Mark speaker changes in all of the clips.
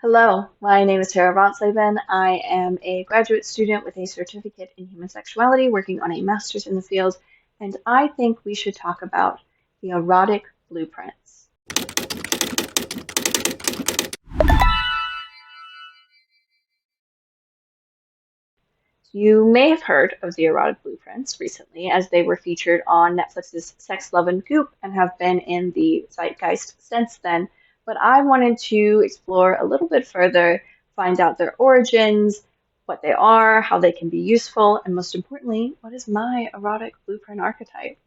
Speaker 1: Hello, my name is Tara Ronsleben. I am a graduate student with a certificate in human sexuality, working on a master's in the field, and I think we should talk about the erotic blueprints. You may have heard of the erotic blueprints recently, as they were featured on Netflix's Sex, Love, and Goop and have been in the zeitgeist since then. But I wanted to explore a little bit further, find out their origins, what they are, how they can be useful, and most importantly, what is my erotic blueprint archetype?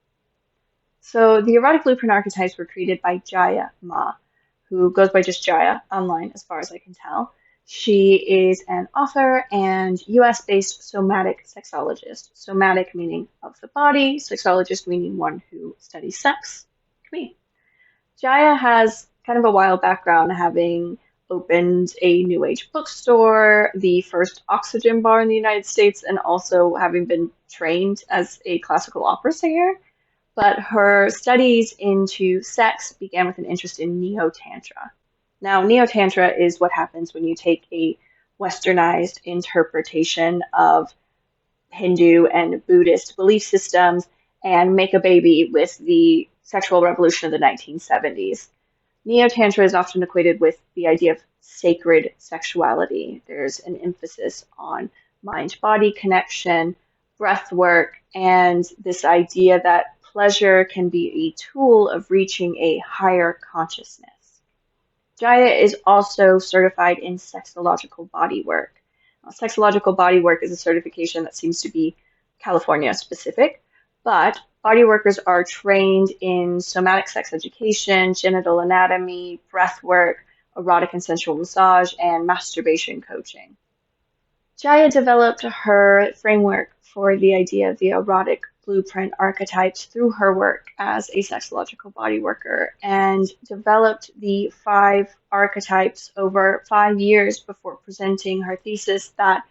Speaker 1: So, the erotic blueprint archetypes were created by Jaiya, who goes by just Jaiya online, as far as I can tell. She is an author and US based somatic sexologist. Somatic meaning of the body, sexologist meaning one who studies sex, like me. Jaiya has kind of a wild background, having opened a New Age bookstore, the first oxygen bar in the United States, and also having been trained as a classical opera singer. But her studies into sex began with an interest in Neo Tantra. Now, Neo Tantra is what happens when you take a westernized interpretation of Hindu and Buddhist belief systems and make a baby with the sexual revolution of the 1970s. Neo Tantra is often equated with the idea of sacred sexuality. There's an emphasis on mind body connection, breath work, and this idea that pleasure can be a tool of reaching a higher consciousness. Jaiya is also certified in sexological bodywork. Now, sexological bodywork is a certification that seems to be California specific, but body workers are trained in somatic sex education, genital anatomy, breath work, erotic and sensual massage, and masturbation coaching. Jaiya developed her framework for the idea of the erotic blueprint archetypes through her work as a sexological body worker and developed the 5 archetypes over 5 years before presenting her thesis that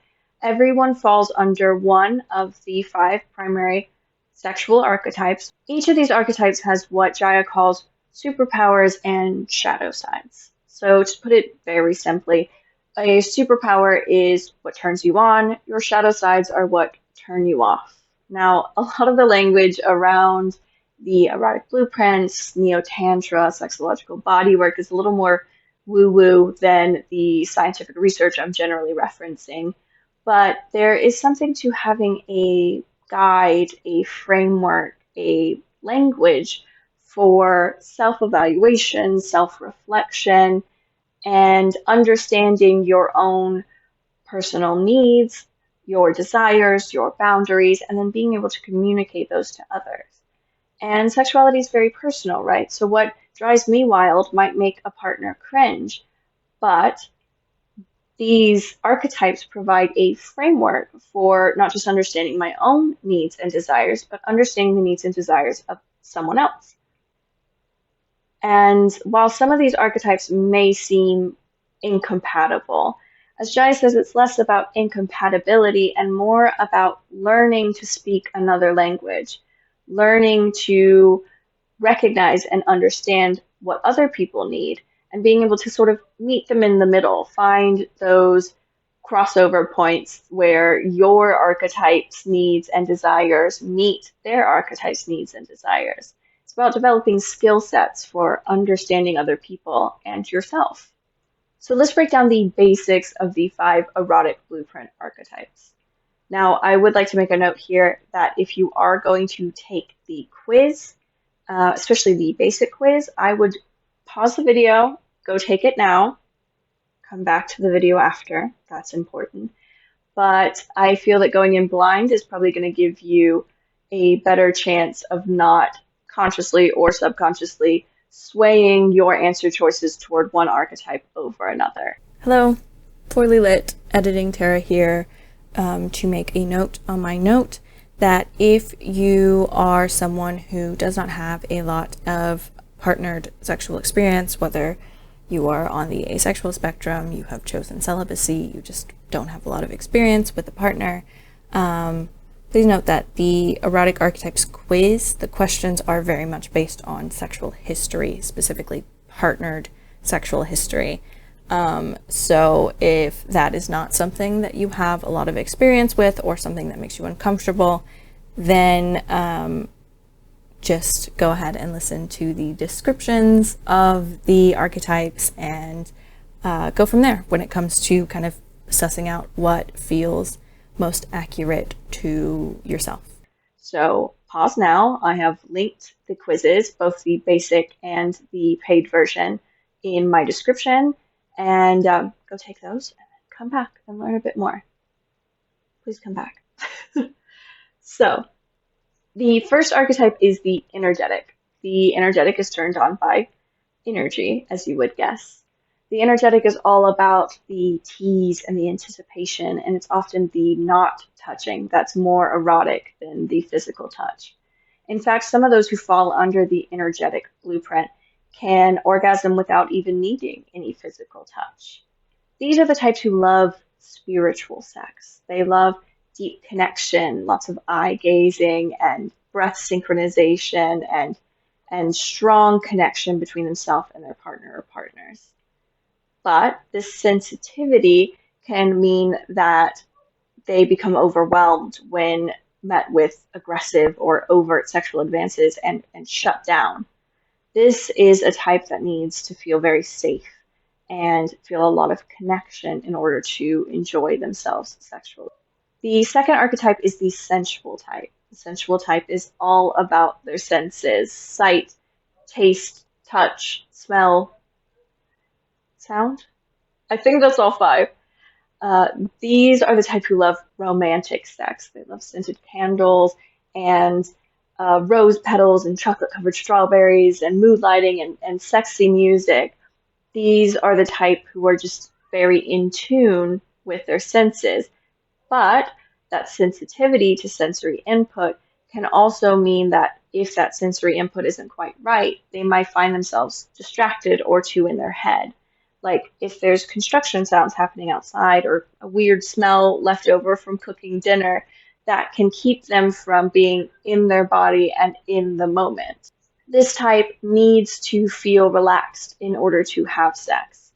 Speaker 1: everyone falls under one of the 5 primary sexual archetypes. Each of these archetypes has what Jaiya calls superpowers and shadow sides. So, to put it very simply, a superpower is what turns you on, your shadow sides are what turn you off. Now, a lot of the language around the erotic blueprints, neo tantra, sexological bodywork is a little more woo woo than the scientific research I'm generally referencing. But there is something to having a guide, a framework, a language for self evaluation, self reflection, and understanding your own personal needs, your desires, your boundaries, and then being able to communicate those to others. And sexuality is very personal, right? So what drives me wild might make a partner cringe, but these archetypes provide a framework for not just understanding my own needs and desires, but understanding the needs and desires of someone else. And while some of these archetypes may seem incompatible, as Jai says, it's less about incompatibility and more about learning to speak another language, learning to recognize and understand what other people need, and being able to sort of meet them in the middle, find those crossover points where your archetype's needs and desires meet their archetype's needs and desires. It's about developing skill sets for understanding other people and yourself. So let's break down the basics of the 5 erotic blueprint archetypes. Now, I would like to make a note here that if you are going to take the quiz, especially the basic quiz, I would pause the video, go take it now, come back to the video after. That's important. But I feel that going in blind is probably going to give you a better chance of not consciously or subconsciously swaying your answer choices toward one archetype over another.
Speaker 2: Hello, Poorly Lit, editing Tara here, to make a note on my note that if you are someone who does not have a lot of partnered sexual experience, whether you are on the asexual spectrum, you have chosen celibacy, you just don't have a lot of experience with a partner, please note that the Erotic Archetypes quiz, the questions are very much based on sexual history, specifically partnered sexual history. So if that is not something that you have a lot of experience with or something that makes you uncomfortable, then just go ahead and listen to the descriptions of the archetypes and go from there when it comes to kind of sussing out what feels most accurate to yourself.
Speaker 1: So pause now. I have linked the quizzes, both the basic and the paid version, in my description, and go take those and then come back and learn a bit more. Please come back. So the first archetype is the energetic. The energetic is turned on by energy, as you would guess. The energetic is all about the tease and the anticipation, and it's often the not touching that's more erotic than the physical touch. In fact, some of those who fall under the energetic blueprint can orgasm without even needing any physical touch. These are the types who love spiritual sex. They love deep connection, lots of eye gazing and breath synchronization and strong connection between themselves and their partner or partners. But this sensitivity can mean that they become overwhelmed when met with aggressive or overt sexual advances and shut down. This is a type that needs to feel very safe and feel a lot of connection in order to enjoy themselves sexually. The second archetype is the sensual type. The sensual type is all about their senses: sight, taste, touch, smell, sound. I think that's all five. These are the type who love romantic sex. They love scented candles and rose petals and chocolate covered strawberries and mood lighting and sexy music. These are the type who are just very in tune with their senses. But that sensitivity to sensory input can also mean that if that sensory input isn't quite right, they might find themselves distracted or too in their head. Like if there's construction sounds happening outside or a weird smell left over from cooking dinner, that can keep them from being in their body and in the moment. This type needs to feel relaxed in order to have sex.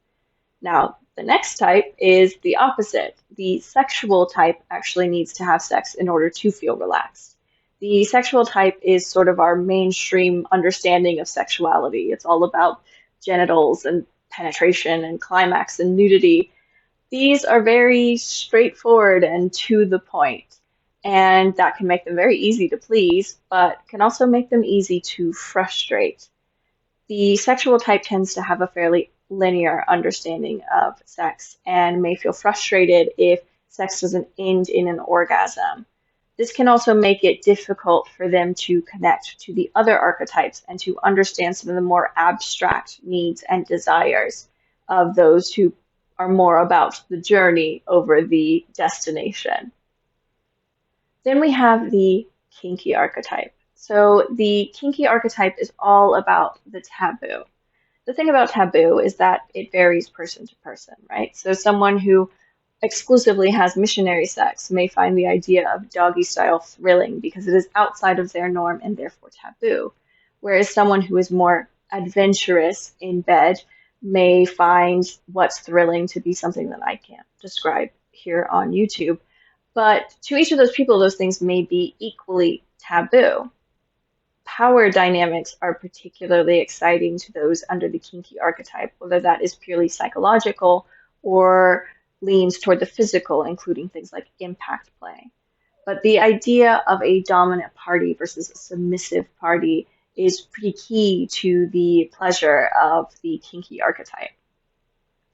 Speaker 1: Now, the next type is the opposite. The sexual type actually needs to have sex in order to feel relaxed. The sexual type is sort of our mainstream understanding of sexuality. It's all about genitals and penetration and climax and nudity. These are very straightforward and to the point, and that can make them very easy to please, but can also make them easy to frustrate. The sexual type tends to have a fairly linear understanding of sex and may feel frustrated if sex doesn't end in an orgasm. This can also make it difficult for them to connect to the other archetypes and to understand some of the more abstract needs and desires of those who are more about the journey over the destination. Then we have the kinky archetype. So the kinky archetype is all about the taboo. The thing about taboo is that it varies person to person, right? So someone who exclusively has missionary sex may find the idea of doggy style thrilling because it is outside of their norm and therefore taboo. Whereas someone who is more adventurous in bed may find what's thrilling to be something that I can't describe here on YouTube. But to each of those people, those things may be equally taboo. Power dynamics are particularly exciting to those under the kinky archetype, whether that is purely psychological or leans toward the physical, including things like impact play. But the idea of a dominant party versus a submissive party is pretty key to the pleasure of the kinky archetype.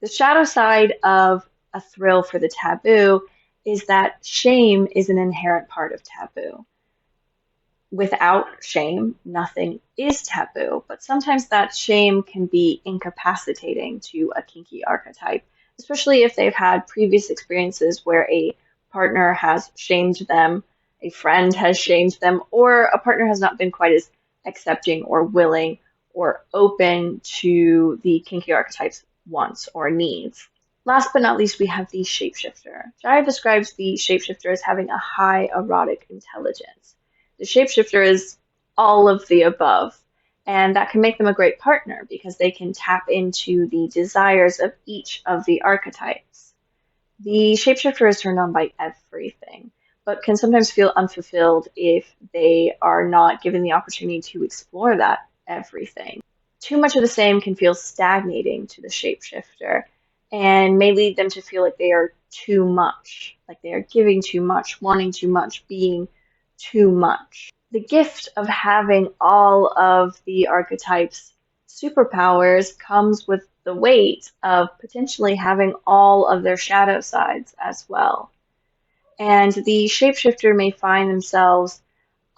Speaker 1: The shadow side of a thrill for the taboo is that shame is an inherent part of taboo. Without shame, nothing is taboo, but sometimes that shame can be incapacitating to a kinky archetype, especially if they've had previous experiences where a partner has shamed them, a friend has shamed them, or a partner has not been quite as accepting or willing or open to the kinky archetype's wants or needs. Last but not least, we have the shapeshifter. Jaiya describes the shapeshifter as having a high erotic intelligence. The shapeshifter is all of the above, And that can make them a great partner because they can tap into the desires of each of the archetypes. The shapeshifter is turned on by everything, but can sometimes feel unfulfilled if they are not given the opportunity to explore that everything. Too much of the same can feel stagnating to the shapeshifter and may lead them to feel like they are too much, like they are giving too much, wanting too much, being too much. The gift of having all of the archetypes' superpowers comes with the weight of potentially having all of their shadow sides as well. And the shapeshifter may find themselves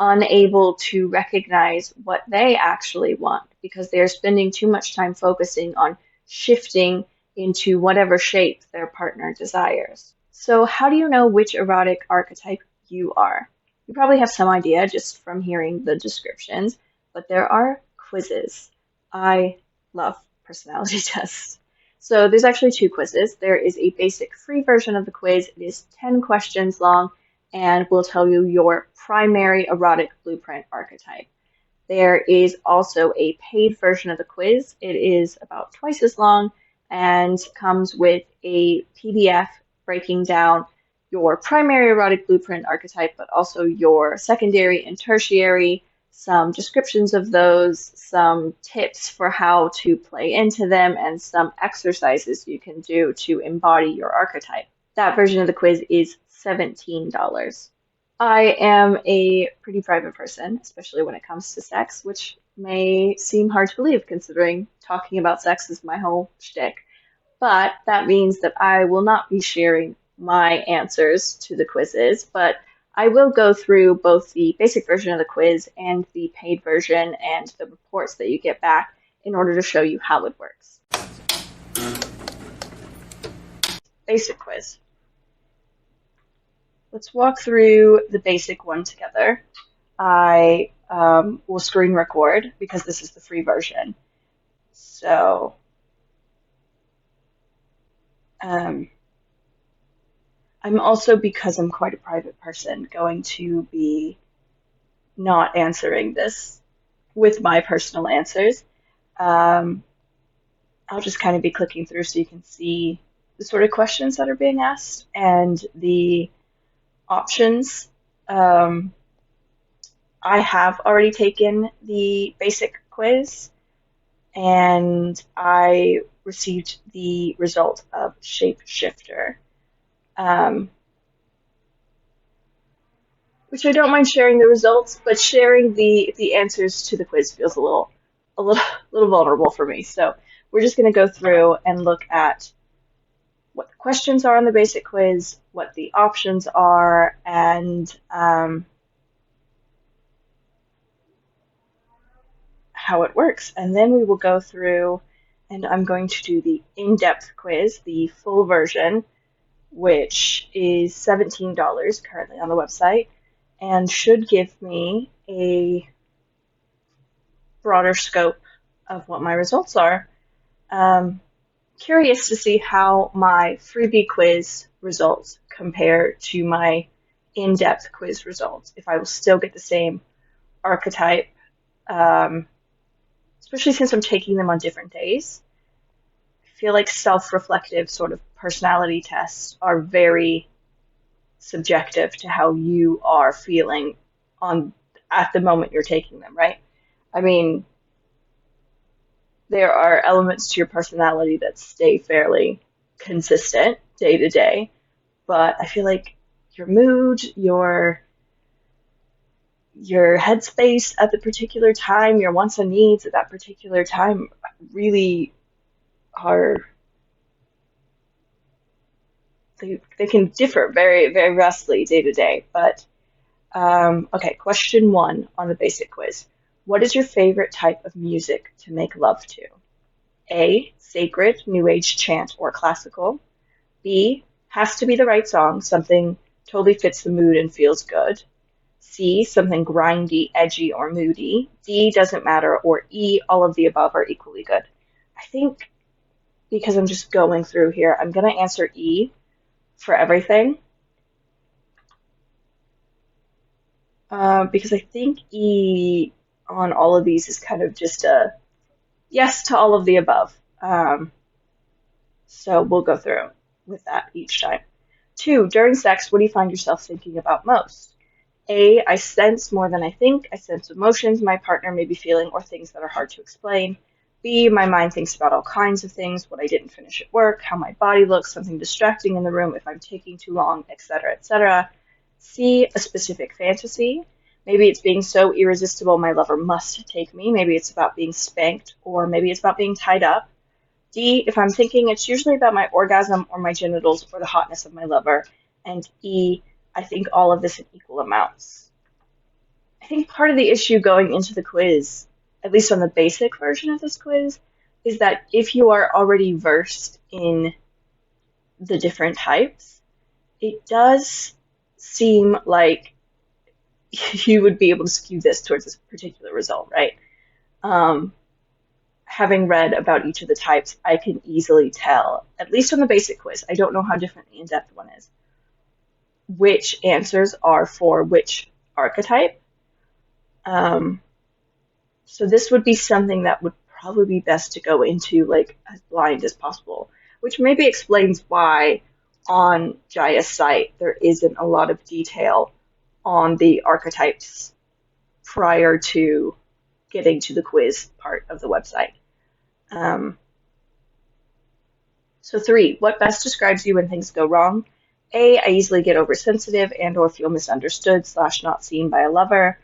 Speaker 1: unable to recognize what they actually want because they're spending too much time focusing on shifting into whatever shape their partner desires. So, how do you know which erotic archetype you are? You probably have some idea just from hearing the descriptions, but there are quizzes. I love personality tests. So, there's actually two quizzes. There is a basic free version of the quiz, it is 10 questions long and will tell you your primary erotic blueprint archetype. There is also a paid version of the quiz. It is about twice as long and comes with a PDF breaking down your primary erotic blueprint archetype, but also your secondary and tertiary, some descriptions of those, some tips for how to play into them, and some exercises you can do to embody your archetype. That version of the quiz is $17. I am a pretty private person, especially when it comes to sex, which may seem hard to believe considering talking about sex is my whole shtick. But that means that I will not be sharing my answers to the quizzes, but I will go through both the basic version of the quiz and the paid version and the reports that you get back in order to show you how it works. Basic quiz. Let's walk through the basic one together. I will screen record because this is the free version. So I'm also, because I'm quite a private person, going to be not answering this with my personal answers. I'll just kind of be clicking through so you can see the sort of questions that are being asked and the options. I have already taken the basic quiz and I received the result of shapeshifter, which I don't mind sharing the results, but sharing the answers to the quiz feels a little vulnerable for me. So we're just going to go through and look at what the questions are on the basic quiz, what the options are, and how it works. And then we will go through and I'm going to do the in-depth quiz, the full version, which is $17 currently on the website and should give me a broader scope of what my results are. Curious to see how my freebie quiz results compare to my in-depth quiz results, if I will still get the same archetype, especially since I'm taking them on different days. I feel like self-reflective sort of personality tests are very subjective to how you are feeling at the moment you're taking them, right? I mean, there are elements to your personality that stay fairly consistent day to day, but I feel like your mood, your headspace at the particular time, your wants and needs at that particular time really are, they can differ very, very vastly day to day. But okay, question 1 on the basic quiz. What is your favorite type of music to make love to? A, sacred, new age chant, or classical. B, has to be the right song, something totally fits the mood and feels good. C, something grindy, edgy, or moody. D, doesn't matter. Or E, all of the above are equally good. I think because I'm just going through here, I'm going to answer E for everything. Because I think E on all of these is kind of just a yes to all of the above. So we'll go through with that each time. 2, during sex, what do you find yourself thinking about most? A, I sense more than I think. I sense emotions my partner may be feeling or things that are hard to explain. B, my mind thinks about all kinds of things, what I didn't finish at work, how my body looks, something distracting in the room, if I'm taking too long, etc., etc. C, a specific fantasy. Maybe it's being so irresistible my lover must take me. Maybe it's about being spanked, or maybe it's about being tied up. D, if I'm thinking, it's usually about my orgasm or my genitals or the hotness of my lover. And E, I think all of this in equal amounts. I think part of the issue going into the quiz, at least on the basic version of this quiz, is that if you are already versed in the different types, it does seem like you would be able to skew this towards this particular result, right? Having read about each of the types, I can easily tell, at least on the basic quiz, I don't know how different the in-depth one is, which answers are for which archetype. So this would be something that would probably be best to go into like as blind as possible, which maybe explains why on Jaiya's site there isn't a lot of detail on the archetypes prior to getting to the quiz part of the website. So 3, what best describes you when things go wrong? A, I easily get oversensitive and or feel misunderstood / not seen by a lover.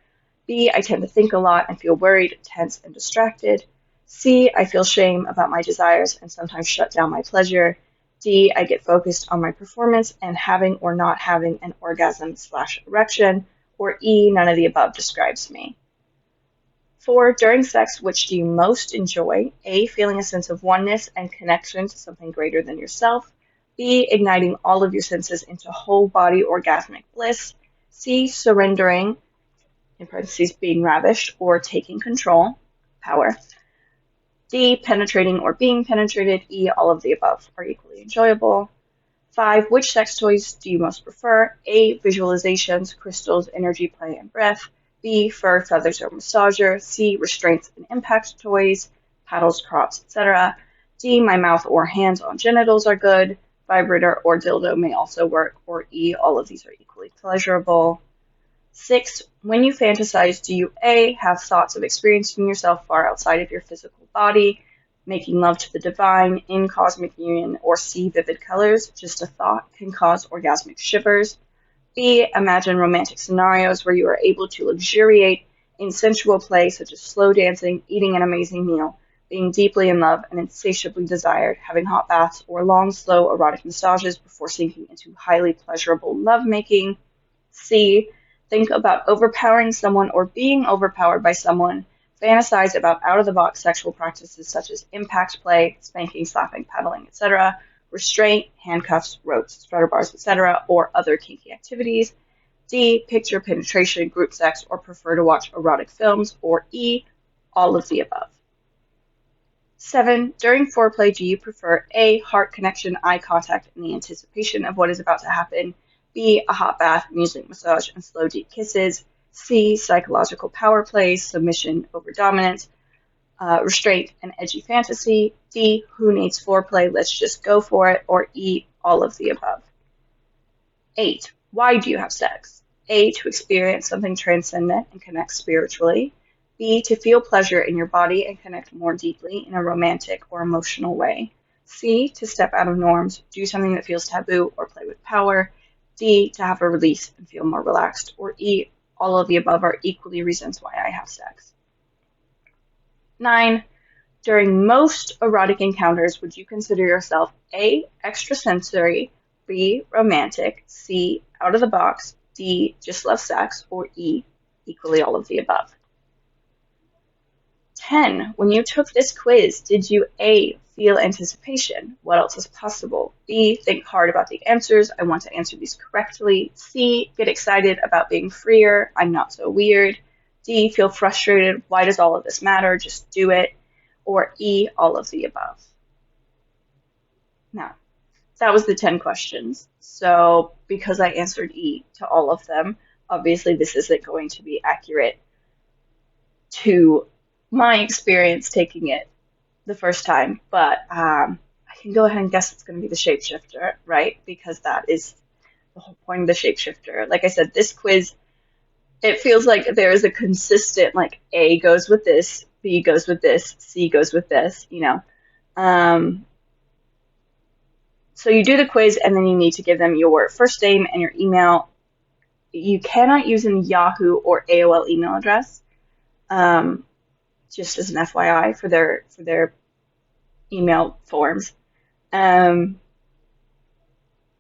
Speaker 1: B, I tend to think a lot and feel worried, tense, and distracted. C, I feel shame about my desires and sometimes shut down my pleasure. D, I get focused on my performance and having or not having an orgasm / erection. Or E, none of the above describes me. 4, during sex, which do you most enjoy? A, feeling a sense of oneness and connection to something greater than yourself. B, igniting all of your senses into whole body orgasmic bliss. C, surrendering, in parentheses, being ravished or taking control, power. D, penetrating or being penetrated. E, all of the above are equally enjoyable. 5, which sex toys do you most prefer? A, visualizations, crystals, energy play, and breath. B, fur, feathers, or massager. C, restraints and impact toys, paddles, crops, etc. D, my mouth or hands on genitals are good. Vibrator or dildo may also work. Or E, all of these are equally pleasurable. 6, when you fantasize, do you A, have thoughts of experiencing yourself far outside of your physical body, making love to the divine, in cosmic union, or see vivid colors? Just a thought can cause orgasmic shivers. B, imagine romantic scenarios where you are able to luxuriate in sensual play such as slow dancing, eating an amazing meal, being deeply in love and insatiably desired, having hot baths or long, slow erotic massages before sinking into highly pleasurable lovemaking. C, think about overpowering someone or being overpowered by someone. Fantasize about out-of-the-box sexual practices such as impact play, spanking, slapping, paddling, etc., restraint, handcuffs, ropes, spreader bars, etc., or other kinky activities. D, picture penetration, group sex, or prefer to watch erotic films. Or E, all of the above. 7, during foreplay, do you prefer A, heart connection, eye contact, and the anticipation of what is about to happen? B, a hot bath, music, massage, and slow, deep kisses. C, psychological power plays, submission over dominance, restraint, and edgy fantasy. D, who needs foreplay, let's just go for it. Or E, all of the above. 8, why do you have sex? A, to experience something transcendent and connect spiritually. B, to feel pleasure in your body and connect more deeply in a romantic or emotional way. C, to step out of norms, do something that feels taboo or play with power. D, to have a release and feel more relaxed. Or E, all of the above are equally reasons why I have sex. 9, during most erotic encounters, would you consider yourself A, extrasensory, B, romantic, C, out of the box, D, just love sex, or E, equally all of the above? 10, when you took this quiz, did you A, feel anticipation? What else is possible? B, think hard about the answers. I want to answer these correctly. C, get excited about being freer. I'm not so weird. D, feel frustrated. Why does all of this matter? Just do it. Or E, all of the above. Now, that was the 10 questions. So because I answered E to all of them, obviously this isn't going to be accurate to my experience taking it the first time, but I can go ahead and guess it's going to be the shapeshifter, right? Because that is the whole point of the shapeshifter. Like I said, this quiz, it feels like there is a consistent, like A goes with this, B goes with this, C goes with this, you know. Um, so you do the quiz and then you need to give them your first name and your email. You cannot use an Yahoo or AOL email address, um, just as an FYI for their email forms. Um,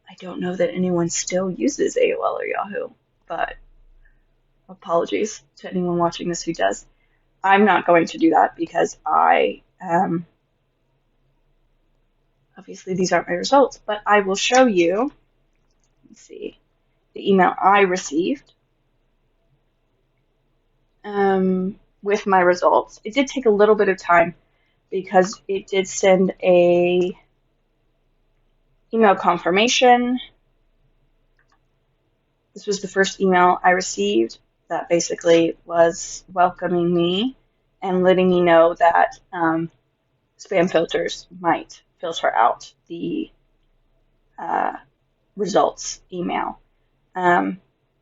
Speaker 1: I don't know that anyone still uses AOL or Yahoo, but apologies to anyone watching this who does. I'm not going to do that because obviously these aren't my results, but I will show you, let's see, the email I received with my results. It did take a little bit of time because it did send a email confirmation. This was the first email I received that basically was welcoming me and letting me know that spam filters might filter out the uh, results email.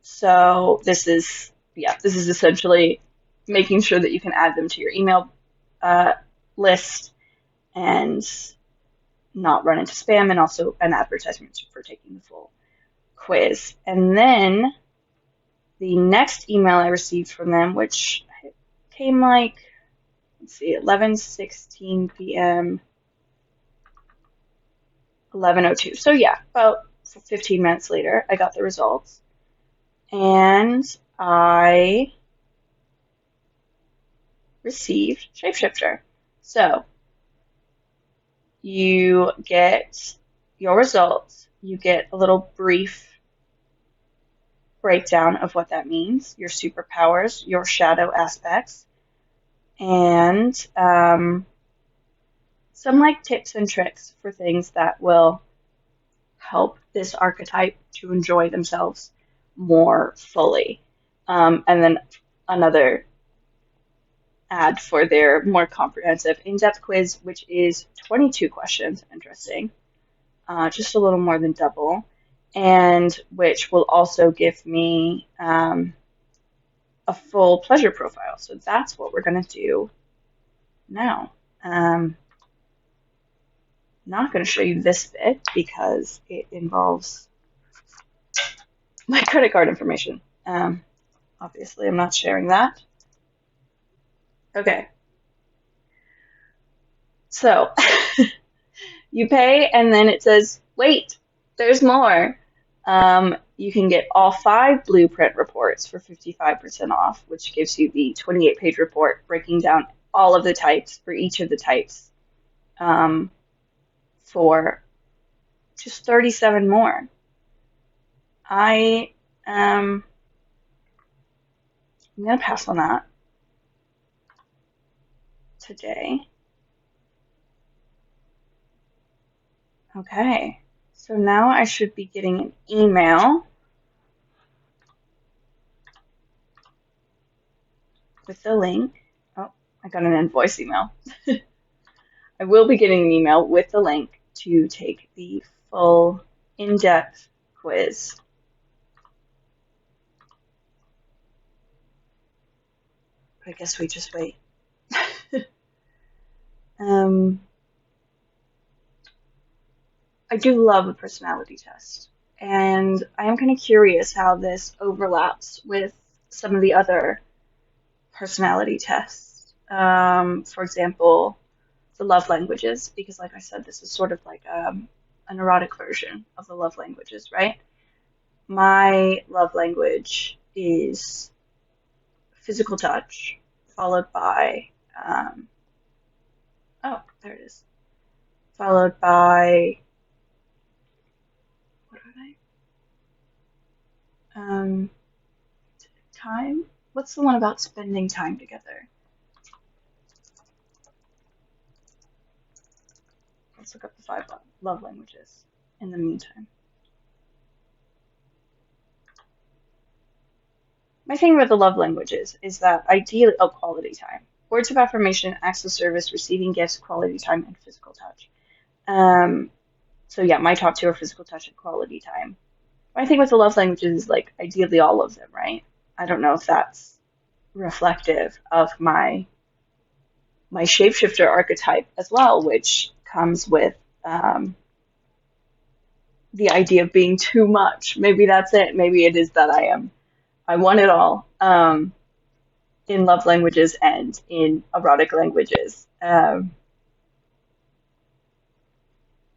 Speaker 1: So this is, yeah, this is essentially making sure that you can add them to your email list and not run into spam, and also an advertisement for taking the full quiz. And then the next email I received from them, which came like, let's see, 11:16 p.m., 11:02. So yeah, about 15 minutes later, I got the results, and I received Shapeshifter. So you get your results, you get a little brief breakdown of what that means, your superpowers, your shadow aspects, and some like tips and tricks for things that will help this archetype to enjoy themselves more fully. And then another ad for their more comprehensive in-depth quiz, which is 22 questions, interesting, just a little more than double, and which will also give me a full pleasure profile. So that's what we're going to do now. Not going to show you this bit because it involves my credit card information. Obviously, I'm not sharing that. Okay. So you pay, and then it says, wait, there's more. You can get all 5 blueprint reports for 55% off, which gives you the 28-page report breaking down all of the types for each of the types for just 37 more. I'm going to pass on that today. Okay, so now I should be getting an email with the link. Oh, I got an invoice email. I will be getting an email with the link to take the full in-depth quiz. But I guess we just wait. I do love a personality test, and I am kind of curious how this overlaps with some of the other personality tests. For example, the love languages, because like I said, this is sort of like an erotic version of the love languages, right? My love language is physical touch, followed by, oh, there it is, followed by, what are they? Time? What's the one about spending time together? Let's look up the 5 love languages in the meantime. My thing with the love languages is that ideally, oh, quality time. Words of affirmation, acts of service, receiving gifts, quality time, and physical touch. Um, so yeah, my top two are physical touch and quality time. My thing with the love languages is like ideally all of them, right? I don't know if that's reflective of my shapeshifter archetype as well, which comes with the idea of being too much. Maybe that's it. Maybe it is that I want it all in love languages and in erotic languages.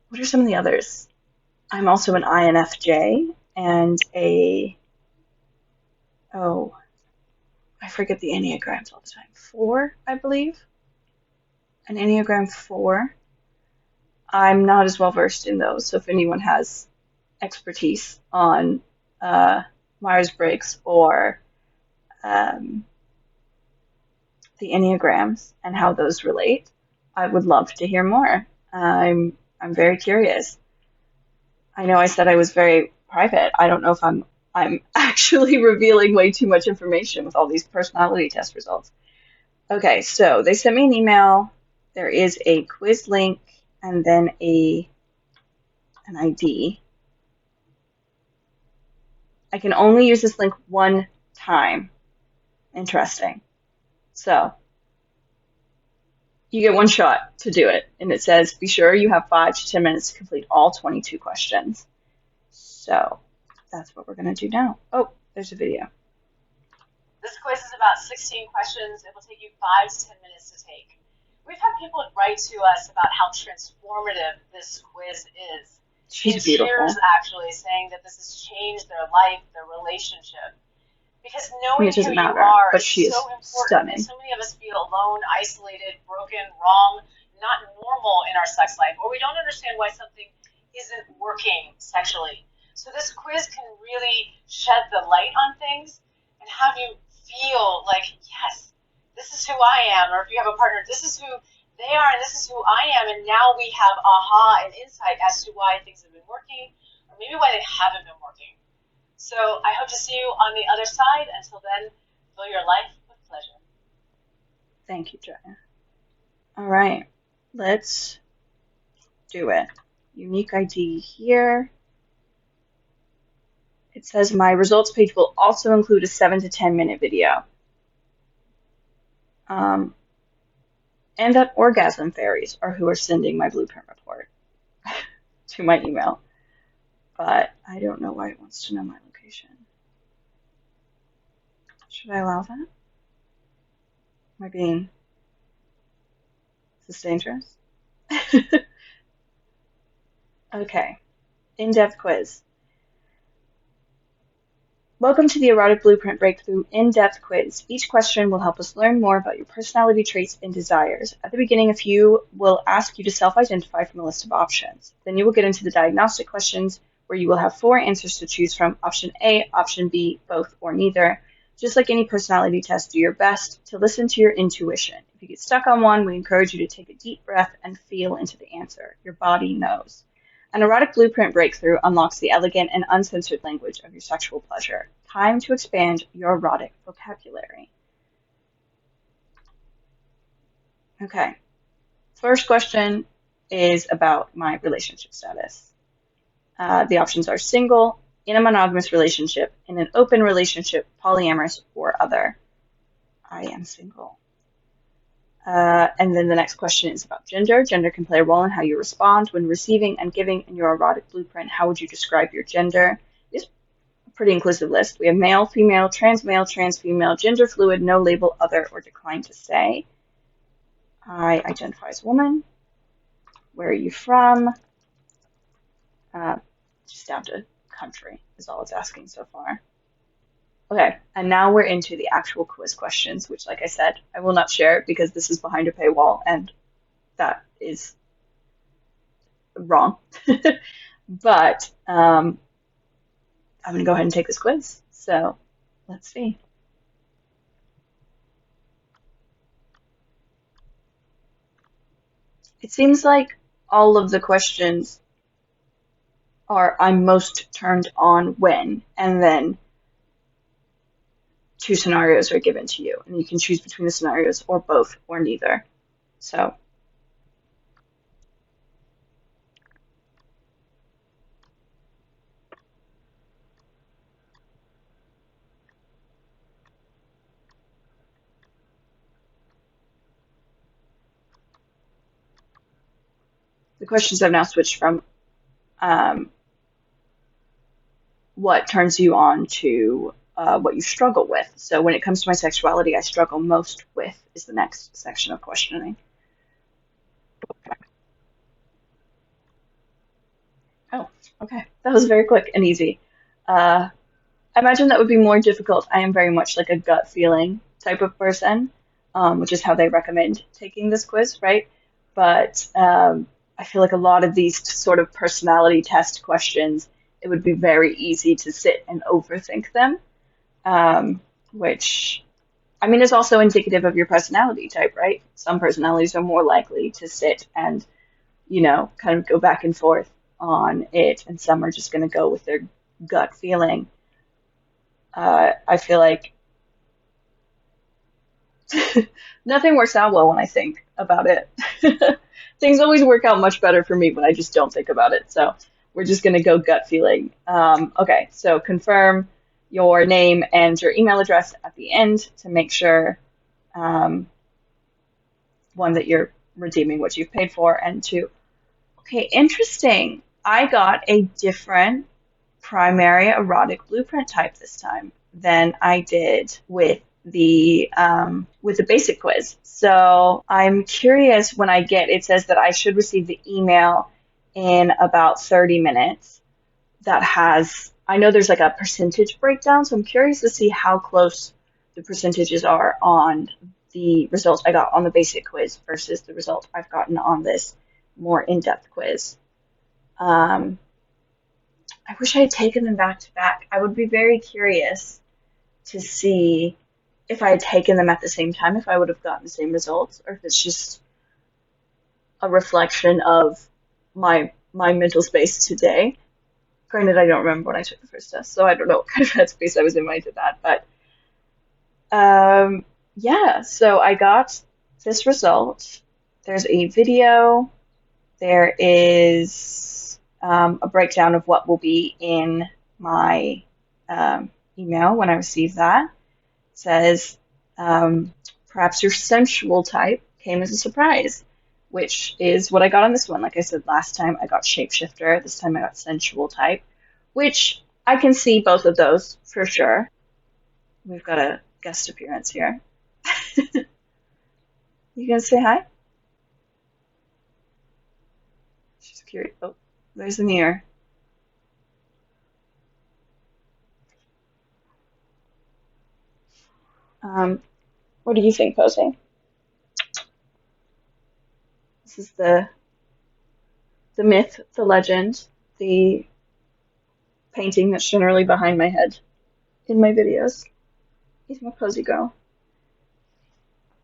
Speaker 1: What are some of the others? I'm also an INFJ and oh, I forget the Enneagrams all the time. 4, I believe. An Enneagram 4. I'm not as well versed in those, so if anyone has expertise on Myers-Briggs or um, the Enneagrams and how those relate, I would love to hear more. I'm very curious. I know I said I was very private. I don't know if I'm actually revealing way too much information with all these personality test results. Okay, so they sent me an email. There is a quiz link and then an ID. I can only use this link one time. Interesting. So you get one shot to do it, and it says be sure you have 5 to 10 minutes to complete all 22 questions. So that's what we're going to do now. Oh, there's a video.
Speaker 3: This quiz is about 16 questions. It will take you 5 to 10 minutes to take. We've had people write to us about how transformative this quiz is.
Speaker 1: She's beautiful.
Speaker 3: Tears, actually, saying that this has changed their life, their relationship. Because knowing who you are is so important.
Speaker 1: Stunning.
Speaker 3: So many of us feel alone, isolated, broken, wrong, not normal in our sex life, or we don't understand why something isn't working sexually. So this quiz can really shed the light on things and have you feel like, yes, this is who I am, or if you have a partner, this is who they are, and this is who I am, and now we have aha and insight as to why things have been working, or maybe why they haven't been working. So I hope to see you on the other side. Until then, fill your life with pleasure.
Speaker 1: Thank you, Jaiya. All right, let's do it. Unique ID here. It says my results page will also include a 7 to 10 minute video. And that orgasm fairies are who are sending my blueprint report to my email. But I don't know why it wants to know my location. Should I allow that? Am I being... Is this dangerous? Okay. In-depth quiz. Welcome to the Erotic Blueprint Breakthrough in-depth quiz. Each question will help us learn more about your personality traits and desires. At the beginning, a few will ask you to self-identify from a list of options. Then you will get into the diagnostic questions, where you will have 4 answers to choose from: option A, option B, both, or neither. Just like any personality test, do your best to listen to your intuition. If you get stuck on one, we encourage you to take a deep breath and feel into the answer. Your body knows. An erotic blueprint breakthrough unlocks the elegant and uncensored language of your sexual pleasure. Time to expand your erotic vocabulary. Okay. First question is about my relationship status. The options are single, in a monogamous relationship, in an open relationship, polyamorous, or other. I am single. And then the next question is about gender. Gender can play a role in how you respond when receiving and giving in your erotic blueprint. How would you describe your gender? It's a pretty inclusive list. We have male, female, trans female, gender fluid, no label, other, or decline to say. I identify as woman. Where are you from? Just down to country is all it's asking so far. Okay, and now we're into the actual quiz questions, which, like I said, I will not share because this is behind a paywall, and that is wrong. But I'm going to go ahead and take this quiz. So let's see. It seems like all of the questions are I'm most turned on when, and then two scenarios are given to you, and you can choose between the scenarios or both or neither. So the questions have now switched from what turns you on to what you struggle with. So when it comes to my sexuality, I struggle most with is the next section of questioning. Oh, okay. That was very quick and easy. I imagine that would be more difficult. I am very much like a gut feeling type of person, which is how they recommend taking this quiz, right? But I feel like a lot of these sort of personality test questions, it would be very easy to sit and overthink them, which, I mean, is also indicative of your personality type, right? Some personalities are more likely to sit and, kind of go back and forth on it, and some are just going to go with their gut feeling. I feel like nothing works out well when I think about it. Things always work out much better for me when I just don't think about it. So we're just going to go gut feeling. Okay, so confirm your name and your email address at the end to make sure, one, that you're redeeming what you've paid for, and two, okay, interesting. I got a different primary erotic blueprint type this time than I did with the basic quiz. So I'm curious when I get, it says that I should receive the email in about 30 minutes that has, I know there's like a percentage breakdown, so I'm curious to see how close the percentages are on the results I got on the basic quiz versus the result I've gotten on this more in-depth quiz. I wish I had taken them back to back. I would be very curious to see if I had taken them at the same time, if I would have gotten the same results, or if it's just a reflection of my mental space today. Granted, I don't remember when I took the first test, so I don't know what kind of headspace I was in when I did that. But yeah, so I got this result. There's a video. There is a breakdown of what will be in my email when I receive that. It says, perhaps your sensual type came as a surprise, which is what I got on this one. Like I said, last time I got shapeshifter, this time I got sensual type, which I can see both of those for sure. We've got a guest appearance here. You gonna say hi? She's curious. Oh, there's an ear. What do you think, Posey? This is the myth, the legend, the painting that's generally behind my head in my videos. He's my Posey girl.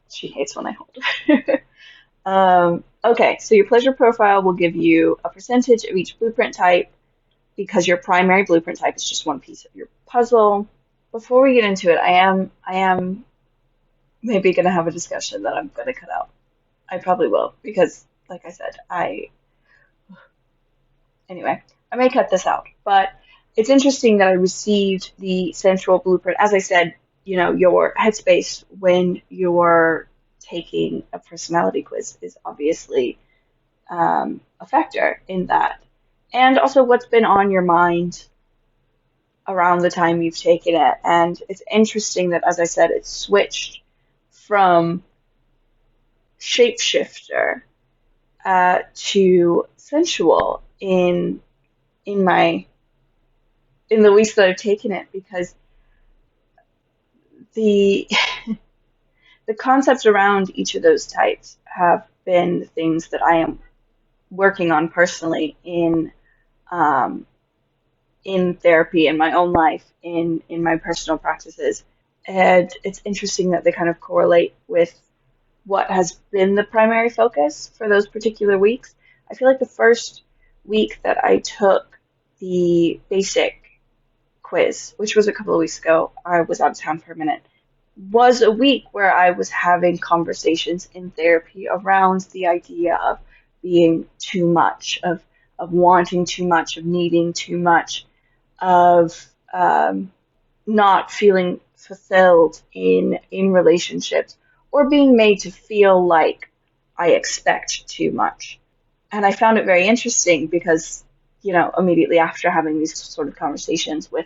Speaker 1: She hates when I hold her. Okay, so your pleasure profile will give you a percentage of each blueprint type because your primary blueprint type is just one piece of your puzzle. Before we get into it, I am maybe going to have a discussion that I'm going to cut out. I probably will because, like I said, anyway, I may cut this out, but it's interesting that I received the sensual blueprint. As I said, your headspace when you're taking a personality quiz is obviously a factor in that. And also what's been on your mind around the time you've taken it. And it's interesting that, as I said, it's switched from shapeshifter to sensual in the weeks that I've taken it, because the the concepts around each of those types have been things that I am working on personally in therapy, in my own life, in my personal practices. And it's interesting that they kind of correlate with what has been the primary focus for those particular weeks. I feel like the first week that I took the basic quiz, which was a couple of weeks ago, I was out of town for a minute. was a week where I was having conversations in therapy around the idea of being too much, of wanting too much, of needing too much, of not feeling fulfilled in relationships, or being made to feel like I expect too much. And I found it very interesting because, immediately after having these sort of conversations with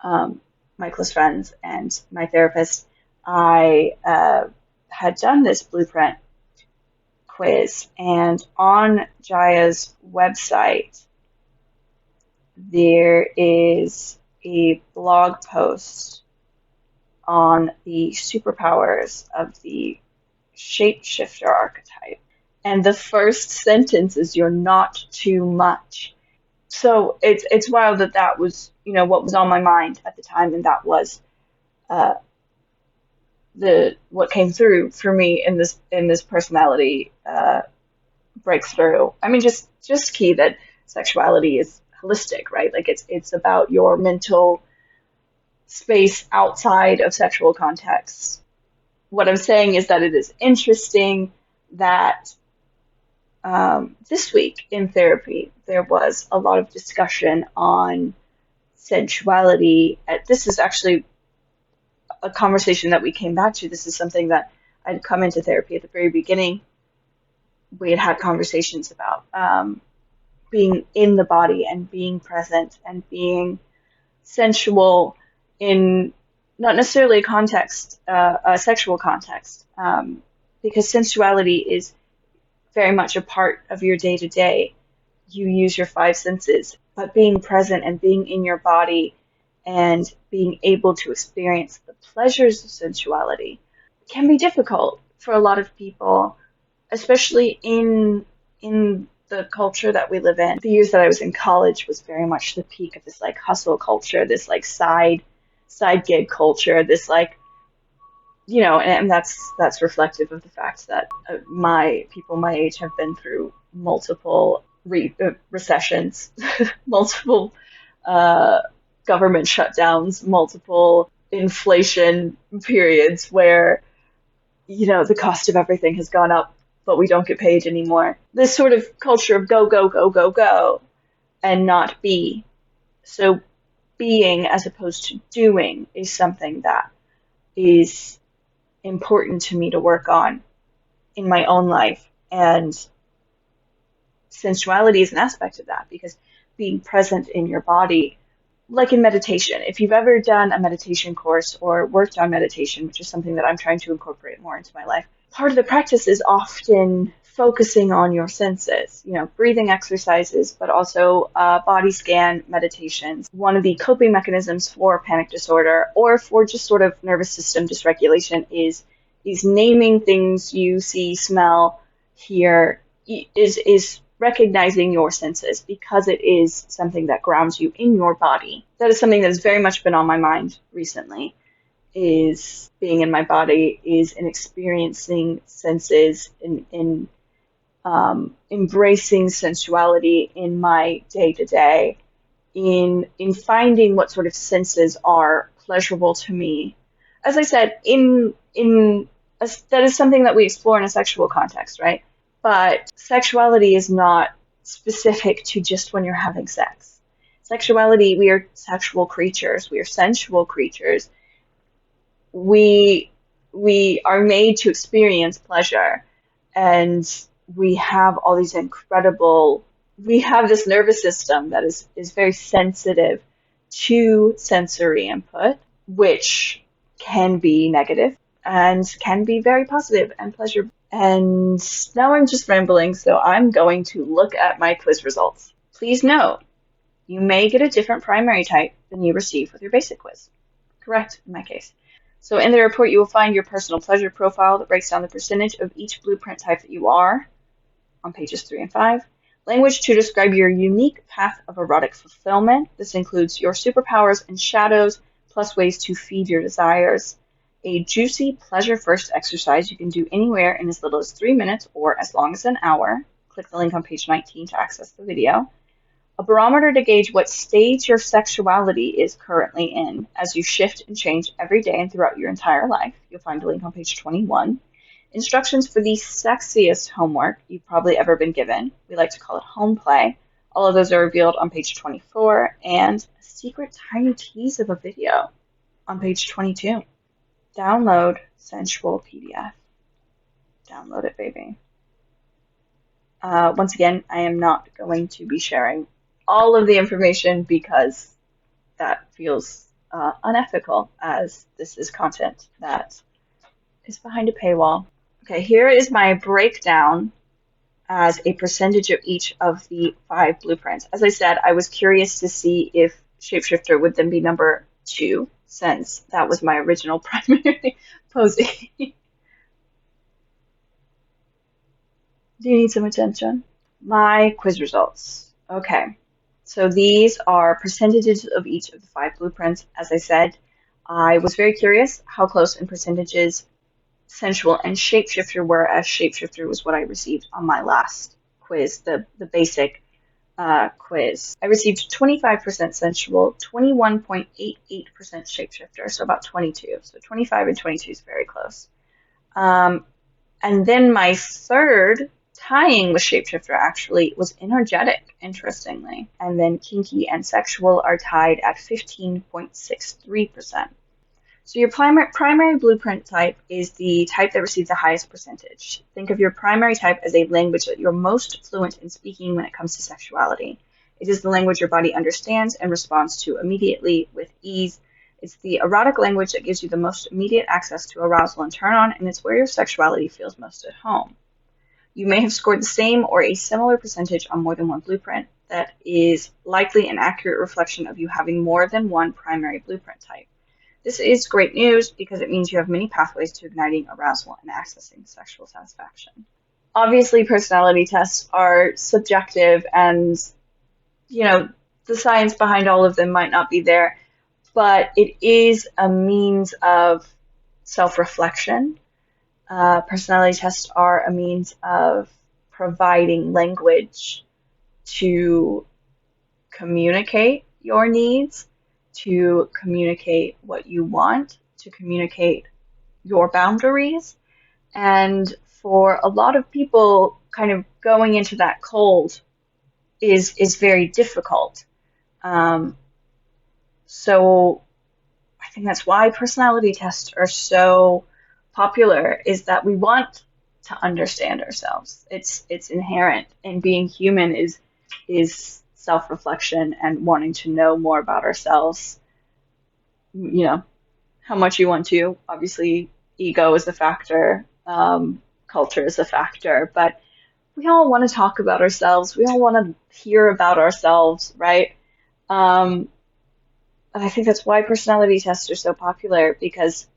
Speaker 1: um, my close friends and my therapist, I had done this blueprint quiz. And on Jaiya's website, there is a blog post on the superpowers of the shapeshifter archetype. And the first sentence is, "You're not too much." So it's wild that that was, what was on my mind at the time, and that was uh, the what came through for me in this personality breakthrough. I mean, just key that sexuality is holistic, right? Like it's about your mental space outside of sexual contexts. What I'm saying is that it is interesting that this week in therapy there was a lot of discussion on sensuality. This is actually a conversation that we came back to. This is something that I'd come into therapy at the very beginning. We had conversations about being in the body and being present and being sensual in not necessarily a sexual context, because sensuality is very much a part of your day to day. You use your five senses, but being present and being in your body and being able to experience the pleasures of sensuality can be difficult for a lot of people, especially in the culture that we live in. The years that I was in college was very much the peak of this like hustle culture, this like side gig culture, this like, and that's reflective of the fact that my people my age have been through multiple recessions, multiple government shutdowns, multiple inflation periods where, the cost of everything has gone up, but we don't get paid anymore. This sort of culture of go, go, go, go, go, and not be. So being as opposed to doing is something that is important to me to work on in my own life. And sensuality is an aspect of that, because being present in your body, like in meditation, if you've ever done a meditation course or worked on meditation, which is something that I'm trying to incorporate more into my life, part of the practice is often focusing on your senses, breathing exercises, but also body scan meditations. One of the coping mechanisms for panic disorder or for just sort of nervous system dysregulation is naming things you see, smell, hear, is recognizing your senses, because it is something that grounds you in your body. That is something that has very much been on my mind recently, is being in my body, is in experiencing senses, in embracing sensuality in my day-to-day, in finding what sort of senses are pleasurable to me. As I said, that is something that we explore in a sexual context, right? But sexuality is not specific to just when you're having sex. Sexuality, we are sexual creatures. We are sensual creatures. We are made to experience pleasure, and we have all these we have this nervous system that is very sensitive to sensory input, which can be negative and can be very positive and pleasurable. And now I'm just rambling, so I'm going to look at my quiz results. Please note, you may get a different primary type than you receive with your basic quiz. Correct, in my case. So in the report, you will find your personal pleasure profile that breaks down the percentage of each blueprint type that you are on pages 3 and 5. Language to describe your unique path of erotic fulfillment. This includes your superpowers and shadows, plus ways to feed your desires. A juicy pleasure-first exercise you can do anywhere in as little as 3 minutes or as long as an hour. Click the link on page 19 to access the video. a barometer to gauge what stage your sexuality is currently in as you shift and change every day and throughout your entire life. You'll find a link on page 21. Instructions for the sexiest homework you've probably ever been given. We like to call it home play. All of those are revealed on page 24, and a secret tiny tease of a video on page 22. Download sensual PDF. Download it, baby. Once again, I am not going to be sharing all of the information because that feels unethical, as this is content that is behind a paywall. Okay, here is my breakdown as a percentage of each of the 5 blueprints. As I said, I was curious to see if Shapeshifter would then be number 2, since that was my original primary Posey. Do you need some attention? My quiz results. Okay, so these are percentages of each of the 5 blueprints. As I said, I was very curious how close in percentages sensual and shapeshifter were, as shapeshifter was what I received on my last quiz, the basic quiz. I received 25% sensual, 21.88% shapeshifter, so about 22. So 25 and 22 is very close. And then my third, tying with shapeshifter, actually was energetic, interestingly. And then kinky and sexual are tied at 15.63%. So your primary blueprint type is the type that received the highest percentage. Think of your primary type as a language that you're most fluent in speaking when it comes to sexuality. It is the language your body understands and responds to immediately with ease. It's the erotic language that gives you the most immediate access to arousal and turn on, and it's where your sexuality feels most at home. You may have scored the same or a similar percentage on more than one blueprint. That is likely an accurate reflection of you having more than one primary blueprint type. This is great news because it means you have many pathways to igniting arousal and accessing sexual satisfaction. Obviously, personality tests are subjective, and, the science behind all of them might not be there, but it is a means of self-reflection. Personality tests are a means of providing language to communicate your needs, to communicate what you want, to communicate your boundaries. And for a lot of people, kind of going into that cold is very difficult. So I think that's why personality tests are so popular, is that we want to understand ourselves. It's inherent in being human is self-reflection and wanting to know more about ourselves. How much you want to. Obviously, ego is a factor, culture is a factor, but we all want to talk about ourselves. We all want to hear about ourselves, right? And I think that's why personality tests are so popular, because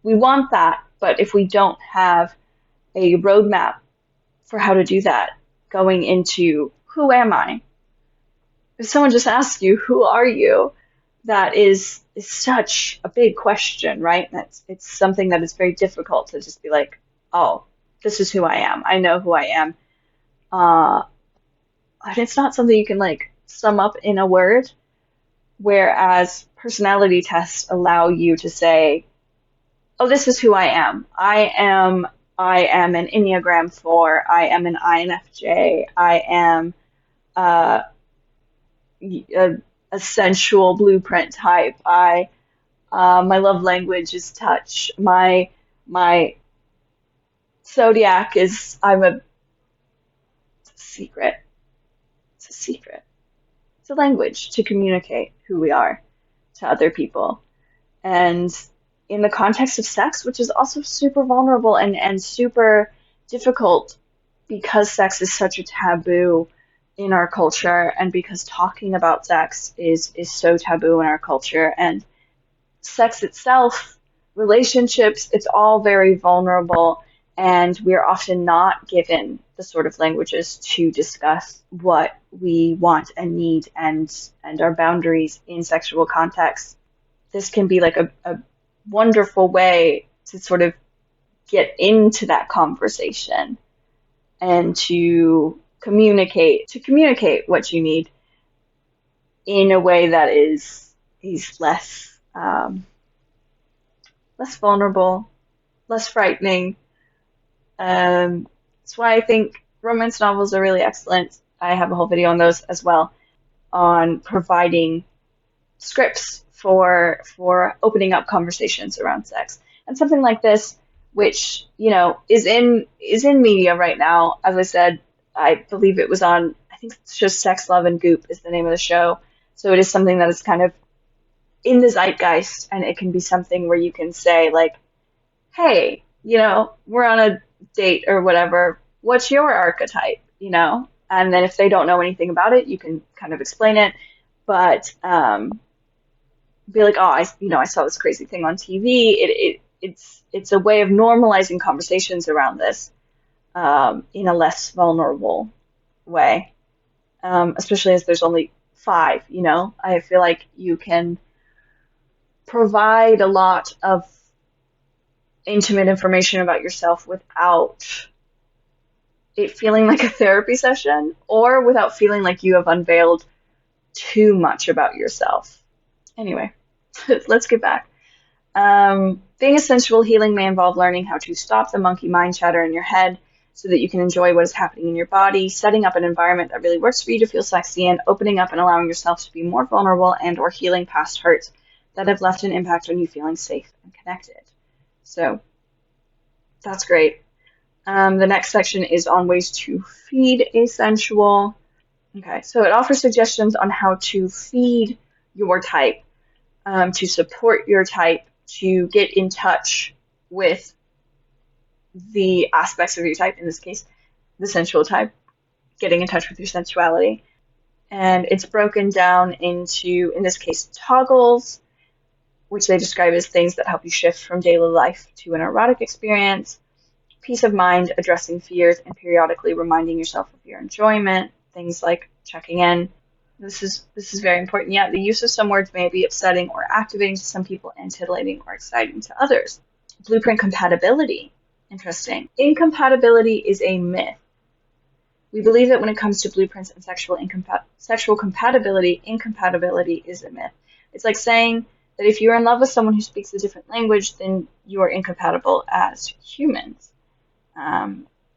Speaker 1: we want that, but if we don't have a roadmap for how to do that, going into who am I? If someone just asks you, who are you? That is such a big question, right? It's something that is very difficult to just be like, oh, this is who I am. I know who I am. And it's not something you can sum up in a word, whereas personality tests allow you to say, oh, this is who I am. I am an Enneagram 4. I am an INFJ. I am a sensual blueprint type. My love language is touch. My zodiac is, it's a secret. It's a secret. It's a language to communicate who we are to other people. And in the context of sex, which is also super vulnerable and super difficult, because sex is such a taboo in our culture, and because talking about sex is so taboo in our culture, and sex itself, relationships, it's all very vulnerable, and we're often not given the sort of languages to discuss what we want and need and our boundaries in sexual contexts. This can be like a wonderful way to sort of get into that conversation and to communicate what you need in a way that is less vulnerable, less frightening. That's why I think romance novels are really excellent. I have a whole video on those as well, on providing scripts for opening up conversations around sex. And something like this, which, is in media right now. As I said, I believe it was on, I think it's just Sex, Love, and Goop is the name of the show. So it is something that is kind of in the zeitgeist, and it can be something where you can say, like, hey, we're on a date or whatever. What's your archetype? And then if they don't know anything about it, you can kind of explain it. But be like, oh, I saw this crazy thing on TV. It's a way of normalizing conversations around this in a less vulnerable way, especially as there's only 5. I feel like you can provide a lot of intimate information about yourself without it feeling like a therapy session, or without feeling like you have unveiled too much about yourself. Anyway, let's get back. Being a sensual healing may involve learning how to stop the monkey mind chatter in your head so that you can enjoy what is happening in your body, setting up an environment that really works for you to feel sexy, and opening up and allowing yourself to be more vulnerable and or healing past hurts that have left an impact on you feeling safe and connected. So that's great. The next section is on ways to feed a sensual. Okay, so it offers suggestions on how to feed your type, to support your type, to get in touch with the aspects of your type, in this case, the sensual type, getting in touch with your sensuality. And it's broken down into, in this case, toggles, which they describe as things that help you shift from daily life to an erotic experience, peace of mind, addressing fears, and periodically reminding yourself of your enjoyment, things like checking in. This is very important. Yeah, the use of some words may be upsetting or activating to some people and titillating or exciting to others. Blueprint compatibility. Interesting. Incompatibility is a myth. We believe that when it comes to blueprints and sexual compatibility, incompatibility is a myth. It's like saying that if you're in love with someone who speaks a different language, then you are incompatible as humans.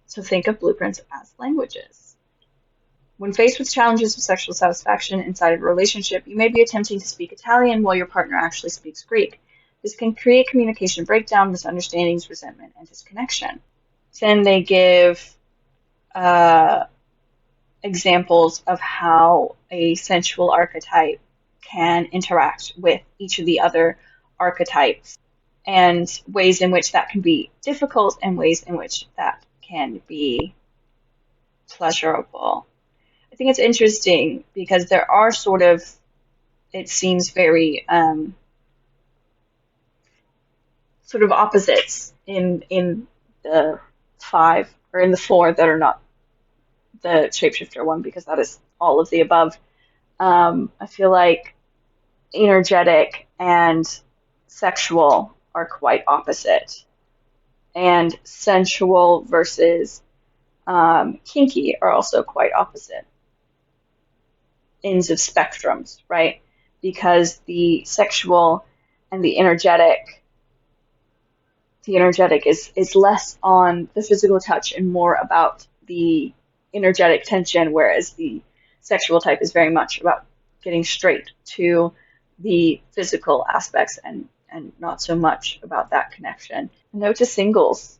Speaker 1: So think of blueprints as languages. When faced with challenges of sexual satisfaction inside of a relationship, you may be attempting to speak Italian while your partner actually speaks Greek. This can create communication breakdown, misunderstandings, resentment, and disconnection. Then they give examples of how a sensual archetype can interact with each of the other archetypes, and ways in which that can be difficult and ways in which that can be pleasurable. I think it's interesting because there are sort of, it seems very sort of opposites in the 5 or in the 4 that are not the shapeshifter one, because that is all of the above. I feel like energetic and sexual are quite opposite, and sensual versus kinky are also quite opposite ends of spectrums, right? Because the sexual and the energetic is less on the physical touch and more about the energetic tension, whereas the sexual type is very much about getting straight to the physical aspects and not so much about that connection. Note to singles.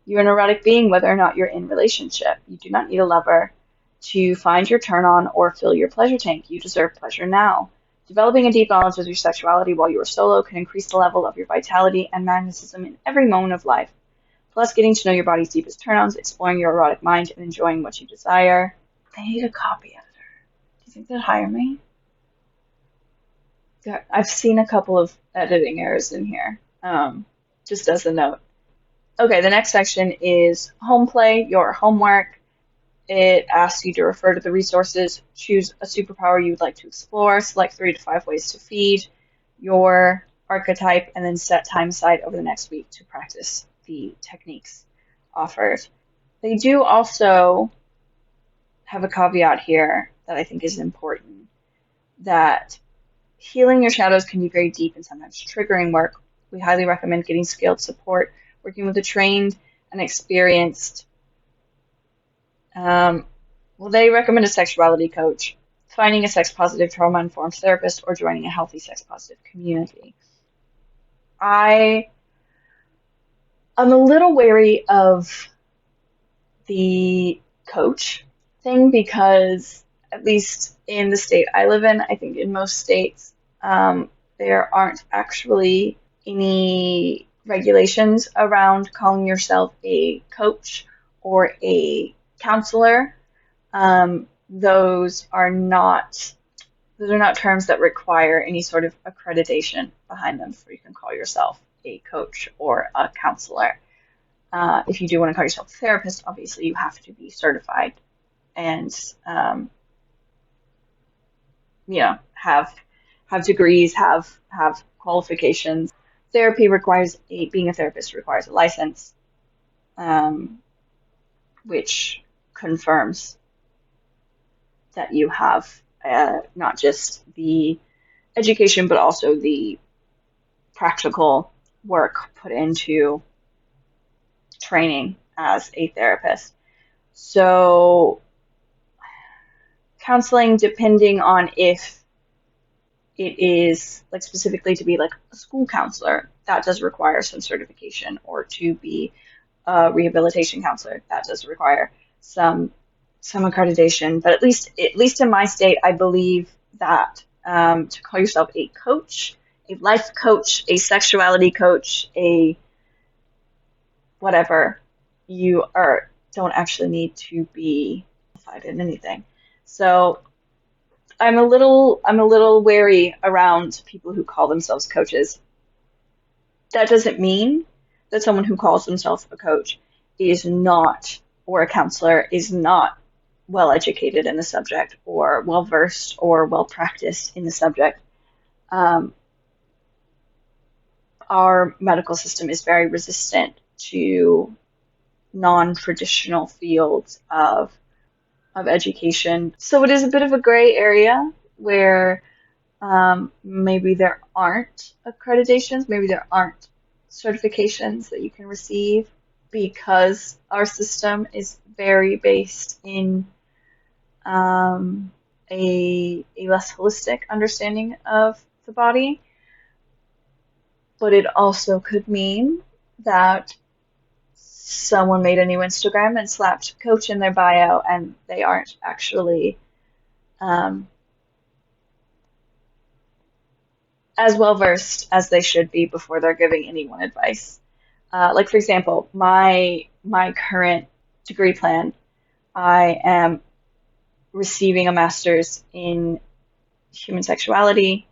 Speaker 1: You're an erotic being whether or not you're in relationship. You do not need a lover to find your turn on or fill your pleasure tank. You deserve pleasure now. Developing a deep knowledge of your sexuality while you are solo can increase the level of your vitality and magnetism in every moment of life. Plus, getting to know your body's deepest turn-ons, exploring your erotic mind, and enjoying what you desire. They need a copy editor. Do you think they'd hire me? I've seen a couple of editing errors in here, just as a note. Okay, the next section is home play, your homework. It asks you to refer to the resources, choose a superpower you would like to explore, select 3 to 5 ways to feed your archetype, and then set time aside over the next week to practice the techniques offered. They do also have a caveat here that I think is important, that healing your shadows can be very deep and sometimes triggering work. We highly recommend getting skilled support, working with a trained and experienced, they recommend a sexuality coach, finding a sex-positive, trauma-informed therapist, or joining a healthy sex-positive community. I'm a little wary of the coach thing because, at least in the state I live in, I think in most states, there aren't actually any regulations around calling yourself a coach or a counselor. Those are not terms that require any sort of accreditation behind them, so you can call yourself a coach or a counselor. If you do want to call yourself a therapist, obviously you have to be certified and have degrees, have qualifications. Therapy requires being a therapist requires a license, which confirms that you have not just the education but also the practical work put into training as a therapist. So counseling, depending on if it is like specifically to be like a school counselor, that does require some certification, or to be a rehabilitation counselor, that does require some accreditation. But at least in my state, I believe that to call yourself a coach, a life coach, a sexuality coach, a whatever, don't actually need to be qualified in anything. So I'm a little wary around people who call themselves coaches. That doesn't mean that someone who calls themselves a coach is not, or a counselor is not well educated in the subject, or well versed, or well practiced in the subject. Our medical system is very resistant to non-traditional fields of education. So it is a bit of a gray area where maybe there aren't accreditations, maybe there aren't certifications that you can receive, because our system is very based in a less holistic understanding of the body. But it also could mean that someone made a new Instagram and slapped coach in their bio, and they aren't actually as well versed as they should be before they're giving anyone advice. Like, for example, my current degree plan, I am receiving a master's in human sexuality.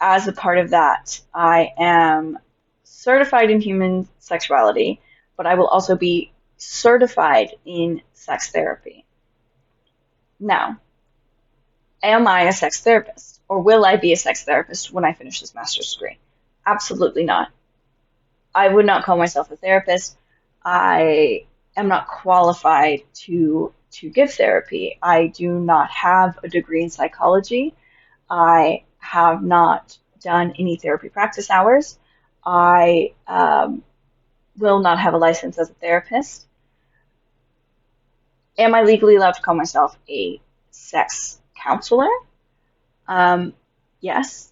Speaker 1: As a part of that, I am certified in human sexuality, but I will also be certified in sex therapy. Now, am I a sex therapist, or will I be a sex therapist when I finish this master's degree? Absolutely not. I would not call myself a therapist. I am not qualified to give therapy. I do not have a degree in psychology. I have not done any therapy practice hours. I will not have a license as a therapist. Am I legally allowed to call myself a sex counselor? Yes.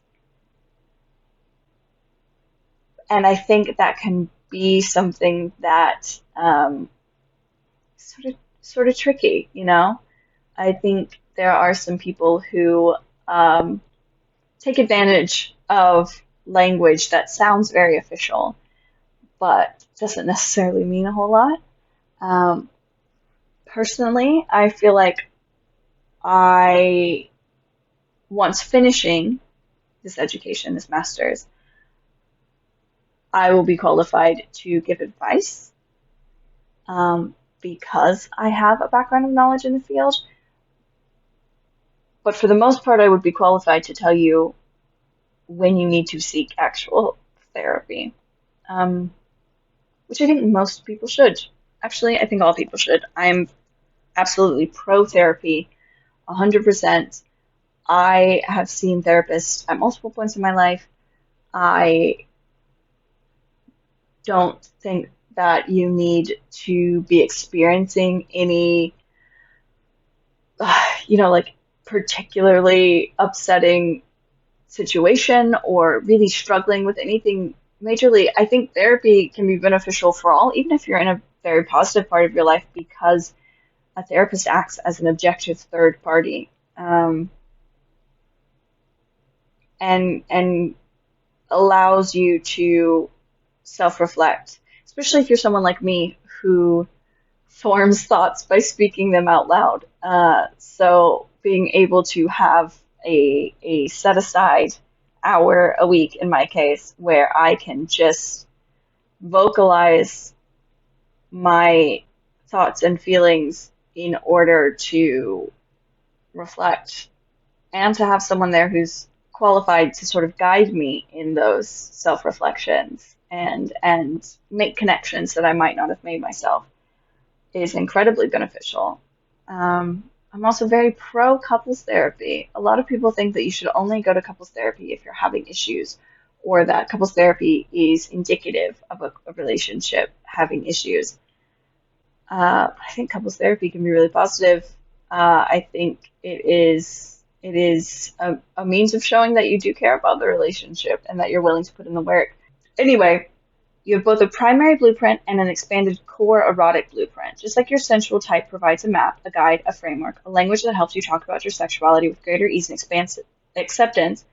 Speaker 1: And I think that can be something that sort of tricky, you know? I think there are some people who take advantage of language that sounds very official, but doesn't necessarily mean a whole lot. Personally, I feel like once finishing this education, this master's, I will be qualified to give advice because I have a background of knowledge in the field. But for the most part, I would be qualified to tell you when you need to seek actual therapy, which I think most people should. Actually, I think all people should. I'm absolutely pro therapy, 100%. I have seen therapists at multiple points in my life. I don't think that you need to be experiencing any, like particularly upsetting situation or really struggling with anything majorly. I think therapy can be beneficial for all, even if you're in a very positive part of your life, because a therapist acts as an objective third party, and allows you to self-reflect, especially if you're someone like me who forms thoughts by speaking them out loud. So being able to have a set aside hour a week in my case where I can just vocalize my thoughts and feelings in order to reflect, and to have someone there who's qualified to sort of guide me in those self-reflections and make connections that I might not have made myself, is incredibly beneficial. I'm also very pro couples therapy. A lot of people think that you should only go to couples therapy if you're having issues, or that couples therapy is indicative of a relationship having issues. I think couples therapy can be really positive. I think it is a means of showing that you do care about the relationship and that you're willing to put in the work. Anyway, you have both a primary blueprint and an expanded core erotic blueprint. Just like your sensual type provides a map, a guide, a framework, a language that helps you talk about your sexuality with greater ease and acceptance,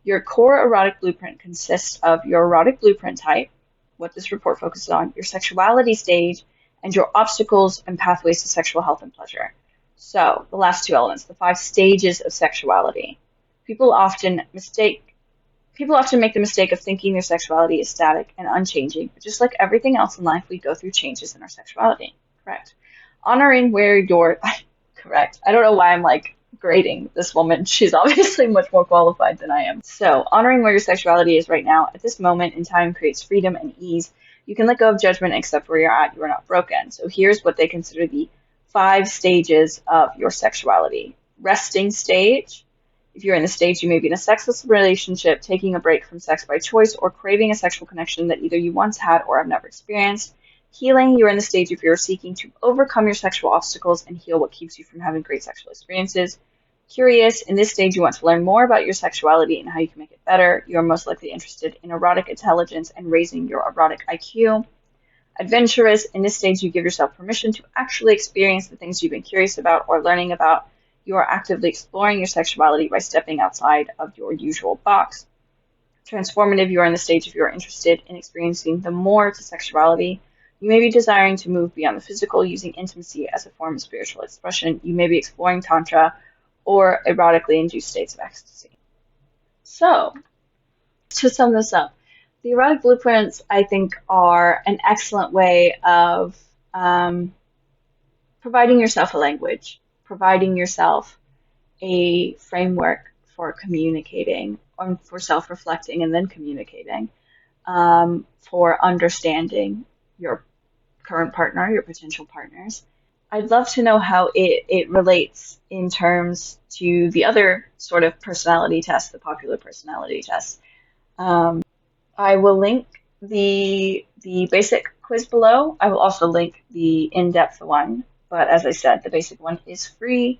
Speaker 1: your core erotic blueprint consists of your erotic blueprint type, what this report focuses on, your sexuality stage, and your obstacles and pathways to sexual health and pleasure. So, the last two elements, the 5 stages of sexuality. People often make the mistake of thinking their sexuality is static and unchanging, but just like everything else in life, we go through changes in our sexuality. Correct. Honoring where your correct. I don't know why I'm like grading this woman. She's obviously much more qualified than I am. So, honoring where your sexuality is right now at this moment in time creates freedom and ease. You can let go of judgment and accept where you're at. You are not broken. So, here's what they consider the 5 stages of your sexuality. Resting stage. If you're in the stage, you may be in a sexless relationship, taking a break from sex by choice, or craving a sexual connection that either you once had or have never experienced. Healing, you're in the stage if you're seeking to overcome your sexual obstacles and heal what keeps you from having great sexual experiences. Curious, in this stage, you want to learn more about your sexuality and how you can make it better. You are most likely interested in erotic intelligence and raising your erotic IQ. Adventurous, in this stage, you give yourself permission to actually experience the things you've been curious about or learning about. You are actively exploring your sexuality by stepping outside of your usual box. Transformative, you are in the stage if you are interested in experiencing the more to sexuality. You may be desiring to move beyond the physical, using intimacy as a form of spiritual expression. You may be exploring tantra or erotically induced states of ecstasy. So, to sum this up, the erotic blueprints, I think, are an excellent way of providing yourself a language, providing yourself a framework for communicating, for self-reflecting and then communicating, for understanding your current partner, your potential partners. I'd love to know how it relates in terms to the other sort of personality test, the popular personality test. I will link the basic quiz below. I will also link the in-depth one, but as I said, the basic one is free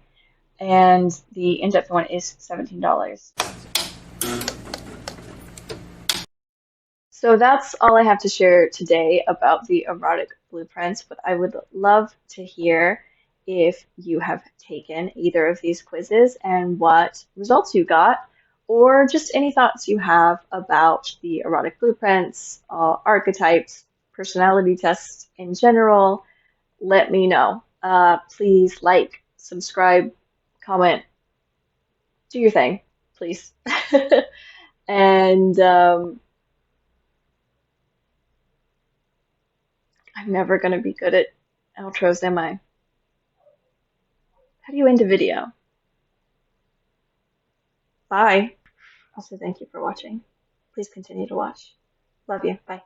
Speaker 1: and the in-depth one is $17. So that's all I have to share today about the erotic blueprints, but I would love to hear if you have taken either of these quizzes and what results you got, or just any thoughts you have about the erotic blueprints, archetypes, personality tests in general. Let me know. Please like, subscribe, comment, do your thing, please. And I'm never going to be good at outros, am I? How do you end a video? Bye. Also, thank you for watching. Please continue to watch. Love you. Bye.